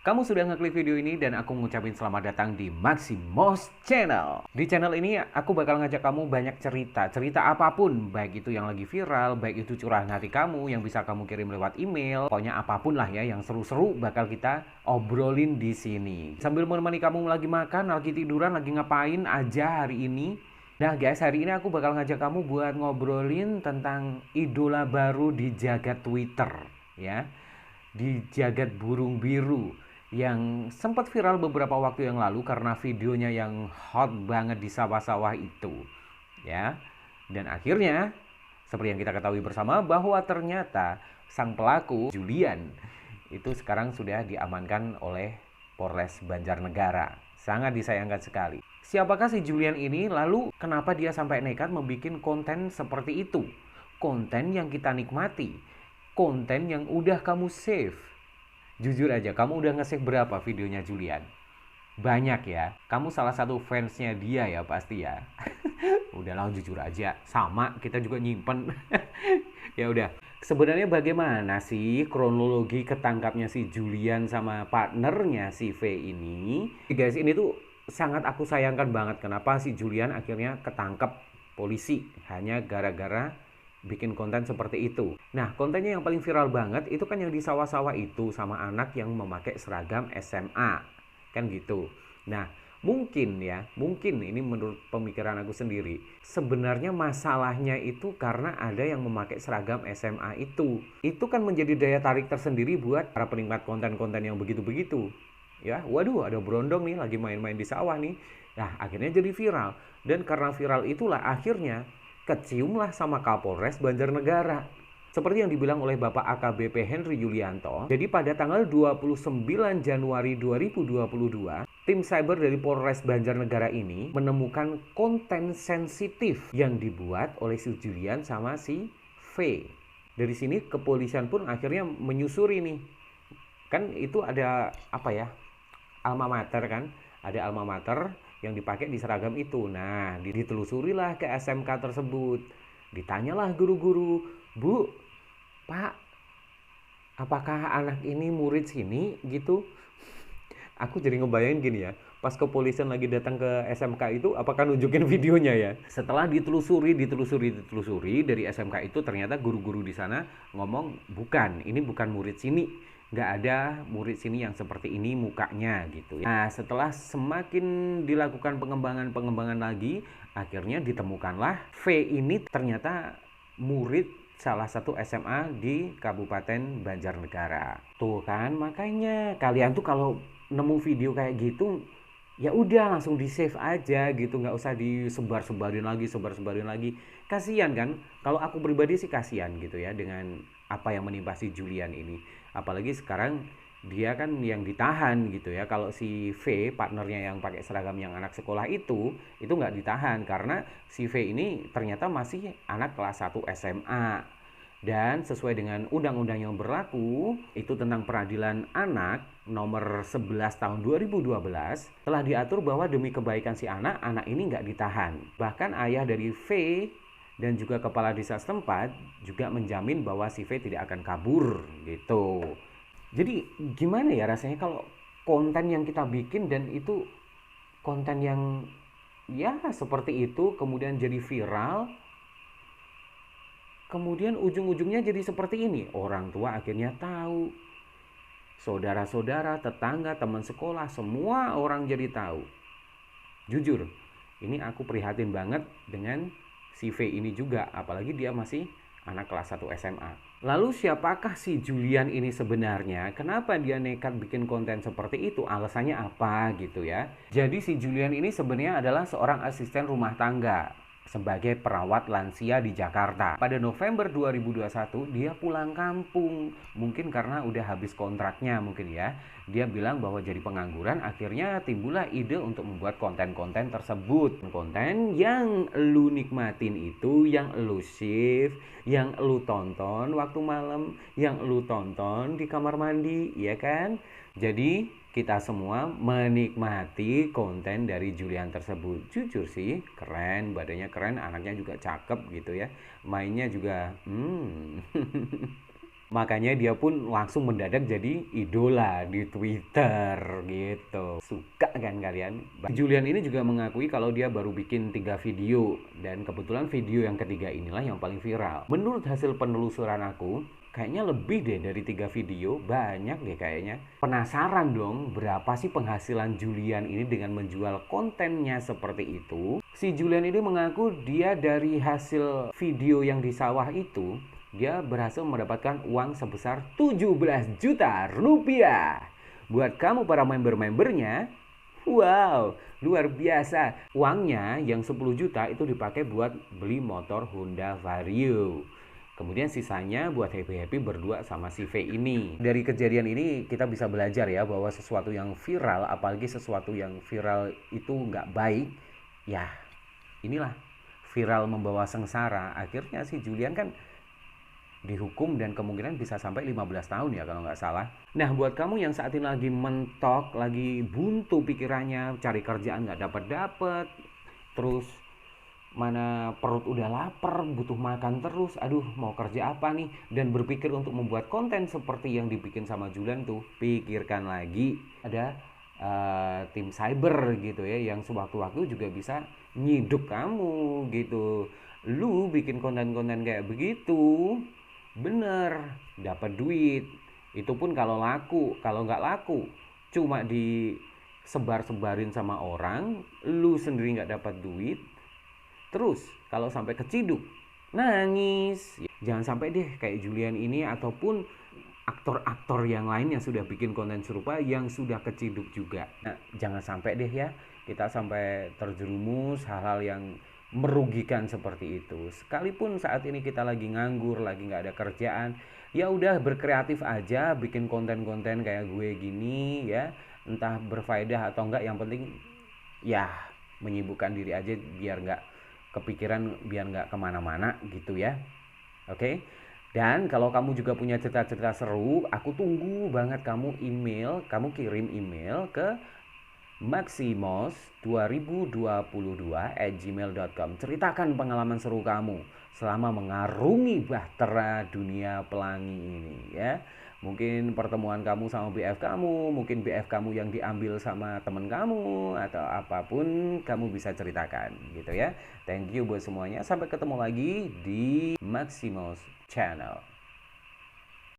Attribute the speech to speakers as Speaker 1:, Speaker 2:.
Speaker 1: Kamu sudah ngeklik video ini dan aku ngucapin selamat datang di Maximos Channel. Di channel ini aku bakal ngajak kamu banyak cerita apapun, baik itu yang lagi viral, baik itu curahan hati kamu yang bisa kamu kirim lewat email, pokoknya apapun lah ya yang seru-seru bakal kita obrolin di sini. Sambil menemani kamu lagi makan, lagi tiduran, lagi ngapain aja hari ini. Nah guys, hari ini aku bakal ngajak kamu buat ngobrolin tentang idola baru di jagat Twitter ya. Di jagat burung biru yang sempat viral beberapa waktu yang lalu karena videonya yang hot banget di sawah-sawah itu ya. Dan akhirnya seperti yang kita ketahui bersama bahwa ternyata sang pelaku Julian itu sekarang sudah diamankan oleh Polres Banjarnegara. Sangat disayangkan sekali. Siapakah si Julian ini? Lalu kenapa dia sampai nekat membuat konten seperti itu? Konten yang kita nikmati, konten yang udah kamu save. Jujur aja, kamu udah nge-save berapa videonya Julian? Banyak ya. Kamu salah satu fansnya dia ya pasti ya. Udahlah jujur aja, sama kita juga nyimpen. Ya udah. Sebenarnya bagaimana sih kronologi ketangkapnya si Julian sama partnernya si V ini? Guys, ini tuh sangat aku sayangkan banget kenapa si Julian akhirnya ketangkep polisi hanya gara-gara bikin konten seperti itu. Nah, kontennya yang paling viral banget itu kan yang di sawah-sawah itu sama anak yang memakai seragam SMA. Kan gitu. Nah, mungkin ini menurut pemikiran aku sendiri. Sebenarnya masalahnya itu karena ada yang memakai seragam SMA itu. Itu kan menjadi daya tarik tersendiri buat para penikmat konten-konten yang begitu-begitu. Ya, waduh ada berondong nih lagi main-main di sawah nih. Nah, akhirnya jadi viral. Dan karena viral itulah akhirnya keciumlah sama Kapolres Banjarnegara. Seperti yang dibilang oleh Bapak AKBP Henry Yulianto, jadi pada tanggal 29 Januari 2022, tim cyber dari Polres Banjarnegara ini menemukan konten sensitif yang dibuat oleh si Julian sama si V. Dari sini kepolisian pun akhirnya menyusuri nih. Kan itu ada apa ya? Alma mater kan? Ada alma mater yang dipakai di seragam itu. Nah, ditelusurilah ke SMK tersebut. Ditanyalah guru-guru, "Bu, Pak, apakah anak ini murid sini?" gitu. Aku jadi ngebayangin gini ya, pas kepolisian lagi datang ke SMK itu, apakah nunjukin videonya ya? Setelah ditelusuri dari SMK itu ternyata guru-guru di sana ngomong bukan, ini bukan murid sini, nggak ada murid sini yang seperti ini mukanya gitu ya. Nah, setelah semakin dilakukan pengembangan lagi, akhirnya ditemukanlah V ini ternyata murid salah satu SMA di Kabupaten Banjarnegara. Tuh kan, makanya kalian tuh kalau nemu video kayak gitu ya udah langsung di save aja gitu, nggak usah disebar-sebarin lagi. Kasihan kan, kalau aku pribadi sih kasihan gitu ya dengan apa yang menimpa si Julian ini, apalagi sekarang dia kan yang ditahan gitu ya. Kalau si V partnernya yang pakai seragam yang anak sekolah itu nggak ditahan karena si V ini ternyata masih anak kelas 1 SMA. Dan sesuai dengan undang-undang yang berlaku, itu tentang peradilan anak nomor 11 tahun 2012, telah diatur bahwa demi kebaikan si anak ini nggak ditahan. Bahkan ayah dari V dan juga kepala desa setempat juga menjamin bahwa si V tidak akan kabur gitu. Jadi gimana ya rasanya kalau konten yang kita bikin dan itu konten yang ya seperti itu kemudian jadi viral, kemudian ujung-ujungnya jadi seperti ini. Orang tua akhirnya tahu, saudara-saudara, tetangga, teman sekolah, semua orang jadi tahu. Jujur, ini aku prihatin banget dengan si V ini juga, apalagi dia masih anak kelas 1 SMA. Lalu siapakah si Julian ini sebenarnya? Kenapa dia nekat bikin konten seperti itu? Alasannya apa gitu ya? Jadi si Julian ini sebenarnya adalah seorang asisten rumah tangga sebagai perawat lansia di Jakarta. Pada November 2021 dia pulang kampung. Mungkin karena udah habis kontraknya mungkin ya. Dia bilang bahwa jadi pengangguran, akhirnya timbullah ide untuk membuat konten-konten tersebut. Konten yang lu nikmatin itu, yang lu save, yang lu tonton waktu malam, yang lu tonton di kamar mandi, ya kan? Jadi kita semua menikmati konten dari Julian tersebut. Jujur sih, keren, badannya keren, anaknya juga cakep gitu ya. Mainnya juga Makanya dia pun langsung mendadak jadi idola di Twitter gitu. Suka kan kalian? Julian ini juga mengakui kalau dia baru bikin 3 video. Dan kebetulan video yang ketiga inilah yang paling viral. Menurut hasil penelusuran aku, kayaknya lebih deh dari 3 video, banyak deh kayaknya. Penasaran dong berapa sih penghasilan Julian ini dengan menjual kontennya seperti itu. Si Julian ini mengaku dia dari hasil video yang di sawah itu, dia berhasil mendapatkan uang sebesar 17 juta rupiah. Buat kamu para member-membernya, wow, luar biasa. Uangnya yang 10 juta itu dipakai buat beli motor Honda Vario. Kemudian sisanya buat happy-happy berdua sama si V ini. Dari kejadian ini kita bisa belajar ya bahwa sesuatu yang viral, apalagi sesuatu yang viral itu nggak baik, ya inilah viral membawa sengsara. Akhirnya si Julian kan dihukum dan kemungkinan bisa sampai 15 tahun ya kalau nggak salah. Nah buat kamu yang saat ini lagi mentok, lagi buntu pikirannya, cari kerjaan nggak dapet, terus mana perut udah lapar, butuh makan terus, aduh mau kerja apa nih, dan berpikir untuk membuat konten seperti yang dibikin sama Julian tuh, pikirkan lagi, ada tim cyber gitu ya, yang sewaktu-waktu juga bisa nyiduk kamu gitu. Lu bikin konten-konten kayak begitu, bener, dapat duit, itu pun kalau laku. Kalau nggak laku, cuma disebar-sebarin sama orang, lu sendiri nggak dapat duit. Terus kalau sampai keciduk, nangis. Jangan sampai deh kayak Julian ini ataupun aktor-aktor yang lain yang sudah bikin konten serupa yang sudah keciduk juga. Nah, jangan sampai deh ya kita sampai terjerumus hal-hal yang merugikan seperti itu. Sekalipun saat ini kita lagi nganggur, lagi nggak ada kerjaan, ya udah berkreatif aja, bikin konten-konten kayak gue gini ya, entah berfaedah atau enggak, yang penting ya menyibukkan diri aja biar nggak kepikiran, biar nggak kemana-mana gitu ya. Oke. Dan kalau kamu juga punya cerita-cerita seru, aku tunggu banget kamu kirim email ke maximos2022@gmail.com. Ceritakan pengalaman seru kamu selama mengarungi bahtera dunia pelangi ini ya. Mungkin pertemuan kamu sama BF kamu, mungkin BF kamu yang diambil sama temen kamu, atau apapun kamu bisa ceritakan gitu ya. Thank you buat semuanya. Sampai ketemu lagi di Maximos Channel.